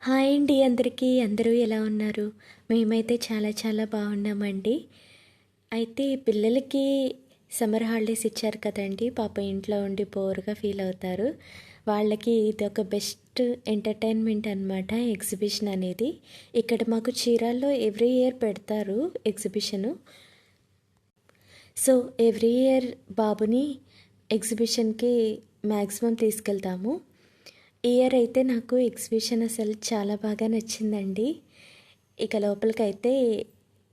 Hi అండి అందరికీ. అందరూ ఎలా ఉన్నారు? మేమైతే చాలా చాలా బాగున్నామండి. అయితే పిల్లలకి సమ్మర్ హాలిడేస్ ఇచ్చారు కదండి. పాపం ఇంట్లో ఉండి బోర్‌గా ఫీల్ అవుతారు. వాళ్ళకి ఇదొక బెస్ట్ ఎంటర్‌టైన్‌మెంట్ అనమాట ఎగ్జిబిషన్ అనేది. ఇక్కడ మాకు చీరాల్లో ఎవ్రీ ఇయర్ పెడతారు ఎగ్జిబిషను. సో, ఎవ్రీ ఇయర్ బాబుని ఎగ్జిబిషన్‌కి మ్యాక్సిమం తీసుకెళ్తాము. ఈ ఇయర్ అయితే నాకు ఎగ్జిబిషన్ అసలు చాలా బాగా నచ్చిందండి. ఇక లోపలికైతే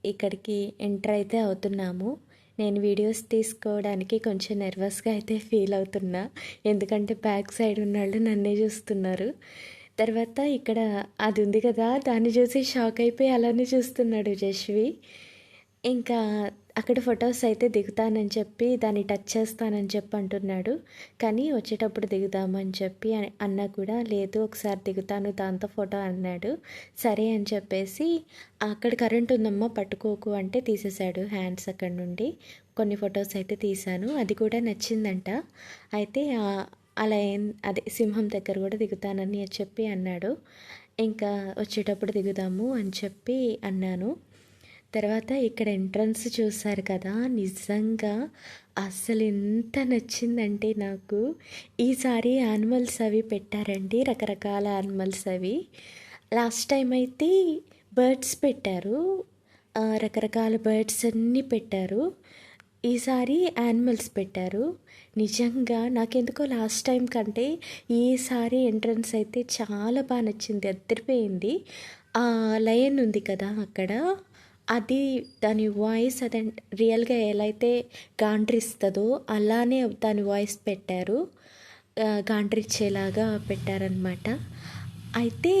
ఇక్కడికి ఎంటర్ అయితే అవుతున్నాము. నేను వీడియోస్ తీసుకోవడానికి కొంచెం నెర్వస్‌గా అయితే ఫీల్ అవుతున్నా. ఎందుకంటే బ్యాక్ సైడ్ ఉన్నోళ్ళు నన్నే చూస్తున్నారు. తర్వాత ఇక్కడ అది ఉంది కదా! దాన్ని చూసి షాక్ అయిపోయి అలానే చూస్తున్నాడు జశ్వి. ఇంకా అక్కడ ఫొటోస్ అయితే దిగుతానని చెప్పి దాన్ని టచ్ చేస్తానని చెప్పి అంటున్నాడు. కానీ వచ్చేటప్పుడు దిగుదామని చెప్పి అన్నా కూడా లేదు ఒకసారి దిగుతాను దాంతో ఫోటో అన్నాడు. సరే అని చెప్పేసి అక్కడ కరెంట్ ఉందమ్మా పట్టుకోకు అంటే తీసేశాడు హ్యాండ్స్ అక్కడ నుండి. కొన్ని ఫొటోస్ అయితే తీశాను. అది కూడా నచ్చిందంట. అయితే అలా అదే సింహం దగ్గర కూడా దిగుతానని చెప్పి అన్నాడు. ఇంకా వచ్చేటప్పుడు దిగుదాము అని చెప్పి అన్నాను. తర్వాత ఇక్కడ ఎంట్రన్స్ చూసారు కదా, నిజంగా అస్సలు ఎంత నచ్చిందంటే నాకు. ఈసారి యానిమల్స్ అవి పెట్టారండి, రకరకాల యానిమల్స్ అవి. లాస్ట్ టైం అయితే బర్డ్స్ పెట్టారు, రకరకాల బర్డ్స్ అన్నీ పెట్టారు. ఈసారి యానిమల్స్ పెట్టారు. నిజంగా నాకెందుకో లాస్ట్ టైం కంటే ఈసారి ఎంట్రన్స్ అయితే చాలా బాగా నచ్చింది, అదిరిపోయింది. ఆ లయన్ ఉంది కదా అక్కడ, అది దాని వాయిస్ అదే రియల్గా ఎలా అయితే గాండ్రిస్తుందో అలానే దాని వాయిస్ పెట్టారు. గాండ్రిచ్చేలాగా పెట్టారనమాట. అయితే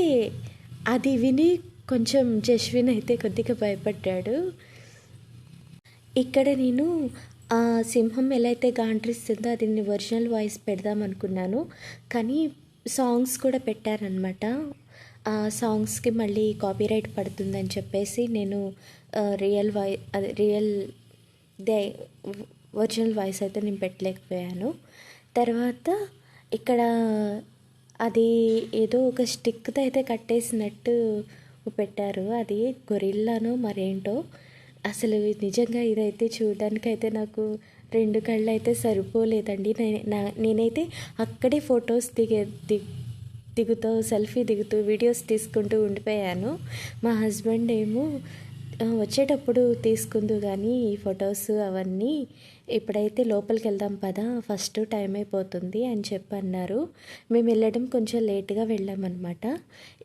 అది విని కొంచెం జశ్విన్ అయితే కొద్దిగా భయపడ్డాడు. ఇక్కడ నేను ఆ సింహం ఎలా అయితే గాండ్రిస్తుందో అది ఒరిజినల్ వాయిస్ పెడదాం అనుకున్నాను. కానీ సాంగ్స్ కూడా పెట్టారనమాట. ఆ సాంగ్స్కి మళ్ళీ కాపీరైట్ పడుతుందని చెప్పేసి నేను రియల్ దే ఒరిజినల్ వాయిస్ అయితే నేను పెట్టలేకపోయాను. తర్వాత ఇక్కడ అది ఏదో ఒక స్టిక్తో అయితే కట్టేసినట్టు పెట్టారు. అది గొరిల్లానో మరేంటో. అసలు నిజంగా ఇదైతే చూడడానికైతే నాకు 2 కళ్ళు అయితే సరిపోలేదండి. నేనైతే అక్కడే ఫొటోస్ దిగుతూ సెల్ఫీ దిగుతూ వీడియోస్ తీసుకుంటూ ఉండిపోయాను. మా హస్బెండ్ ఏమో వచ్చేటప్పుడు తీసుకుందు కానీ ఈ ఫొటోస్ అవన్నీ, ఇప్పుడైతే లోపలికి వెళ్దాం పదా, ఫస్ట్ టైం అయిపోతుంది అని చెప్పి అన్నారు. మేము వెళ్ళడం కొంచెం లేట్గా వెళ్ళామన్నమాట.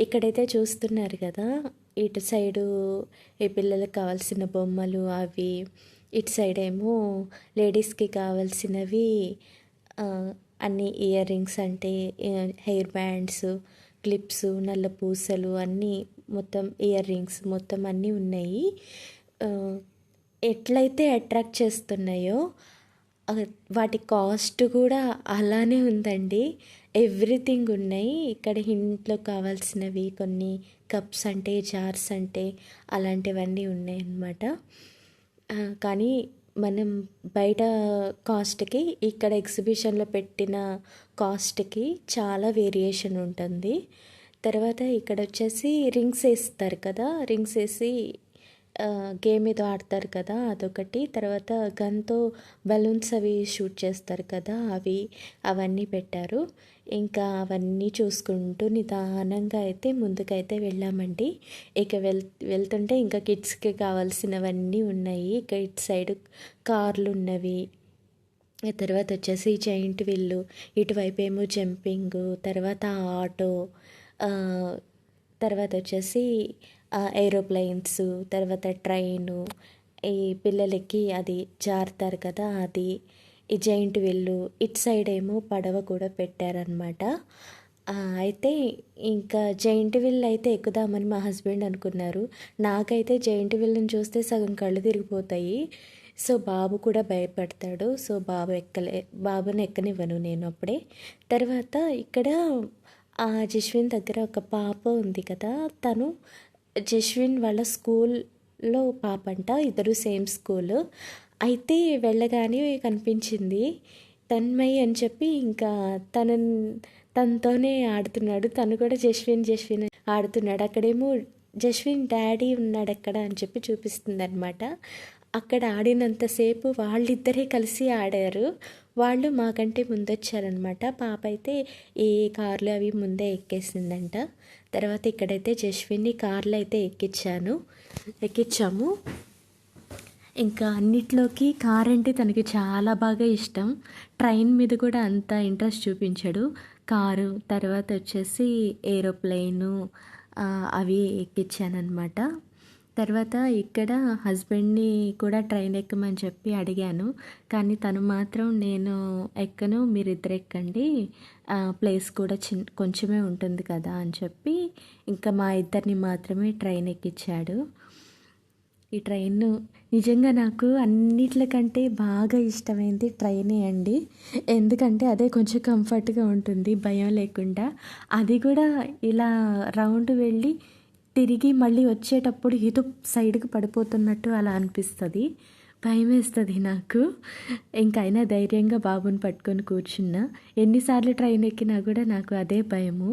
ఇక్కడైతే చూస్తున్నారు కదా, ఇటు సైడు ఈ పిల్లలకు కావాల్సిన బొమ్మలు అవి, ఇటు సైడ్ ఏమో లేడీస్కి కావాల్సినవి అన్ని ఇయర్ రింగ్స్ అంటే హెయిర్ బ్యాండ్స్, క్లిప్స్, నల్ల పూసలు అన్నీ మొత్తం ఇయర్ రింగ్స్ మొత్తం అన్నీ ఉన్నాయి. ఎట్లయితే అట్రాక్ట్ చేస్తున్నాయో వాటి కాస్ట్ కూడా అలానే ఉందండి. ఎవ్రీథింగ్ ఉన్నాయి ఇక్కడ. ఇంట్లో కావాల్సినవి కొన్ని కప్స్ అంటే జార్స్ అంటే అలాంటివన్నీ ఉన్నాయి అన్నమాట. కానీ మనం బయట కాస్ట్కి ఇక్కడ ఎగ్జిబిషన్లో పెట్టిన కాస్ట్కి చాలా వేరియేషన్ ఉంటుంది. తర్వాత ఇక్కడ వచ్చేసి రింగ్స్ వేస్తారు కదా, రింగ్స్ వేసి గేమ్ ఏదో ఆడతారు కదా అదొకటి. తర్వాత గన్తో బలూన్స్ అవి షూట్ చేస్తారు కదా అవన్నీ పెట్టారు. ఇంకా అవన్నీ చూసుకుంటూ నిదానంగా అయితే ముందుకైతే వెళ్ళామండి. ఇక వెళ్తుంటే ఇంకా కిడ్స్కి కావాల్సినవన్నీ ఉన్నాయి. ఇక ఇటు సైడ్ కార్లు ఉన్నవి, తర్వాత వచ్చేసి జైంట్ వీల్లు, ఇటువైపు ఏమో జంపింగ్, తర్వాత ఆటో, తర్వాత వచ్చేసి ఏరోప్లైన్స్, తర్వాత ట్రైను, ఈ పిల్లలకి అది జారుతారు కదా అది, ఈ జైంట్ వీల్లు, ఇటు సైడ్ ఏమో పడవ కూడా పెట్టారనమాట. అయితే ఇంకా జైంట్ వీల్ అయితే ఎక్కుదామని మా హస్బెండ్ అనుకున్నారు. నాకైతే జైంట్ వీల్ని చూస్తే సగం కళ్ళు తిరిగిపోతాయి. సో బాబు కూడా భయపడతాడు. సో బాబుని ఎక్కనివ్వను నేను అప్పుడే. తర్వాత ఇక్కడ జశ్విన్ దగ్గర ఒక పాప ఉంది కదా, తను జశ్విన్ వాళ్ళ స్కూల్లో పాప అంట, ఇద్దరు సేమ్ స్కూల్. అయితే వెళ్ళగానే కనిపించింది. తన్మయ్ అని చెప్పి ఇంకా తనతోనే ఆడుతున్నాడు. తను కూడా జస్విన్ ఆడుతున్నాడు. అక్కడేమో జస్విన్ డాడీ ఉన్నాడు అక్కడ అని చెప్పి చూపిస్తుందనమాట. అక్కడ ఆడినంతసేపు వాళ్ళిద్దరే కలిసి ఆడారు. వాళ్ళు మాకంటే ముందొచ్చారనమాట. పాప అయితే ఏ కార్లు అవి ముందే ఎక్కేసిందంట. తర్వాత ఇక్కడైతే జస్విన్ని కార్లో అయితే ఎక్కించాము. ఇంకా అన్నిట్లోకి కార్ అంటే తనకి చాలా బాగా ఇష్టం. ట్రైన్ మీద కూడా అంత ఇంట్రెస్ట్ చూపించాడు. కారు తర్వాత వచ్చేసి ఏరోప్లేను అవి ఎక్కించానమాట. తర్వాత ఇక్కడ హస్బెండ్ని కూడా ట్రైన్ ఎక్కమని చెప్పి అడిగాను. కానీ తను మాత్రం నేను ఎక్కను, మీరిద్దరు ఎక్కండి, ప్లేస్ కూడా కొంచెమే ఉంటుంది కదా అని చెప్పి ఇంకా మా ఇద్దరిని మాత్రమే ట్రైన్ ఎక్కించాడు. ఈ ట్రైన్ నిజంగా నాకు అన్నిట్లకంటే బాగా ఇష్టమైంది ట్రైనే అండి. ఎందుకంటే అదే కొంచెం కంఫర్ట్గా ఉంటుంది, భయం లేకుండా. అది కూడా ఇలా రౌండ్ వెళ్ళి తిరిగి మళ్ళీ వచ్చేటప్పుడు ఏదో సైడ్కి పడిపోతున్నట్టు అలా అనిపిస్తుంది, భయం వేస్తుంది నాకు. ఇంకైనా ధైర్యంగా బాబుని పట్టుకొని కూర్చున్నా. ఎన్నిసార్లు ట్రైన్ ఎక్కినా కూడా నాకు అదే భయము.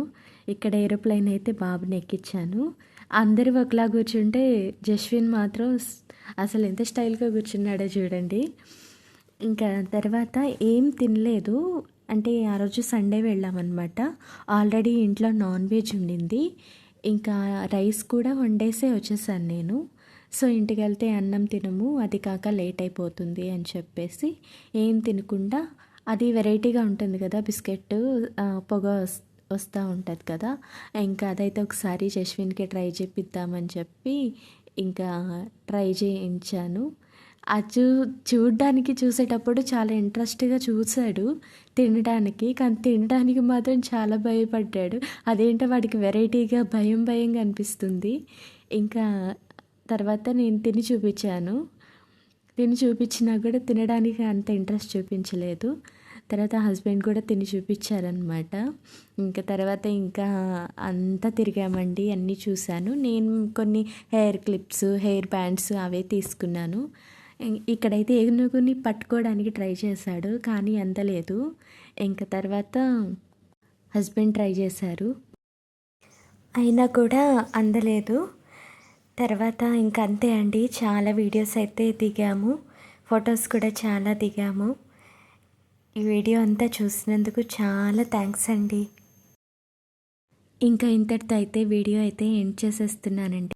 ఇక్కడ ఏరోప్లేన్ అయితే బాబుని ఎక్కించాను. అందరూ ఒకలా కూర్చుంటే జస్విన్ మాత్రం అసలు ఎంత స్టైల్గా కూర్చున్నాడో చూడండి. ఇంకా తర్వాత ఏం తినలేదు, అంటే ఆ రోజు సండే వెళ్ళామన్నమాట. ఆల్రెడీ ఇంట్లో నాన్ వెజ్ ఉండింది. ఇంకా రైస్ కూడా వండేసే వచ్చేసాను నేను. సో ఇంటికి వెళ్తే అన్నం తినము, అది కాక లేట్ అయిపోతుంది అని చెప్పేసి ఏం తినకుండా, అది వెరైటీగా ఉంటుంది కదా బిస్కెట్, పొగ వస్తూ ఉంటుంది కదా, ఇంకా అదైతే ఒకసారి జస్విన్కి ట్రై చేపిద్దామని చెప్పి ఇంకా ట్రై చేయించాను. అది చూసేటప్పుడు చాలా ఇంట్రెస్ట్గా చూశాడు తినడానికి, కానీ తినడానికి మాత్రం చాలా భయపడ్డాడు. అదేంటో వాడికి వెరైటీగా భయంగా అనిపిస్తుంది. ఇంకా తర్వాత నేను తిని చూపించినా కూడా తినడానికి అంత ఇంట్రెస్ట్ చూపించలేదు. తర్వాత హస్బెండ్ కూడా తిని చూపించారనమాట. ఇంకా తర్వాత ఇంకా అంతా తిరిగామండి, అన్నీ చూశాను. నేను కొన్ని హెయిర్ క్లిప్స్, హెయిర్ బ్యాండ్స్ అవే తీసుకున్నాను. ఇక్కడైతే ఏనుగుని పట్టుకోవడానికి ట్రై చేశాడు, కానీ అందలేదు. ఇంకా తర్వాత హస్బెండ్ ట్రై చేశారు, అయినా కూడా అందలేదు. తర్వాత ఇంకా అంతే అండి, చాలా వీడియోస్ అయితే దిగాము, ఫొటోస్ కూడా చాలా దిగాము. ఈ వీడియో అంతా చూసినందుకు చాలా థ్యాంక్స్ అండి. ఇంకా ఇంతటితో అయితే వీడియో అయితే ఎండ్ చేసేస్తున్నానండి.